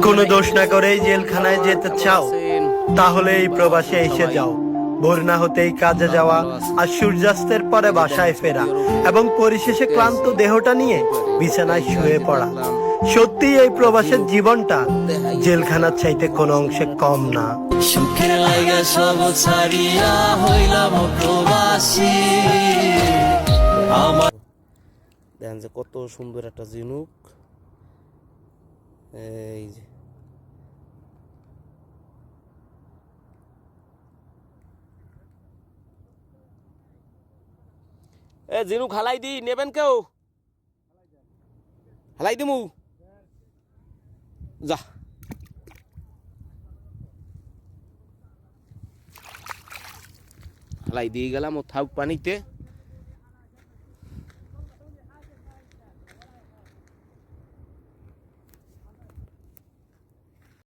কোনো দোষ না করেই জেলখানায় যেতে চাও, তাহলে এই প্রবাসে এসে যাও। ভোর না হতেই কাজে যাওয়া আর সূর্যাস্তের পরে বাসায় ফেরা এবং পরিশেষে ক্লান্ত দেহটা নিয়ে বিছানায় শুয়ে পড়া। সত্যি এই প্রবাসের জীবনটা জেলখানার চাইতে কোনো অংশে কম না। সুখের লাগা সব ছাড়িয়া হইলাম প্রবাসী। আমার দেখেন যে কত সুন্দর একটা ঝিনুক। এই যে ঝিনুক হালাই দি, নেবেন কেউ? হালাই দিমু, যা। হালাই দিয়ে গেলাম, ও থাক পানিতে।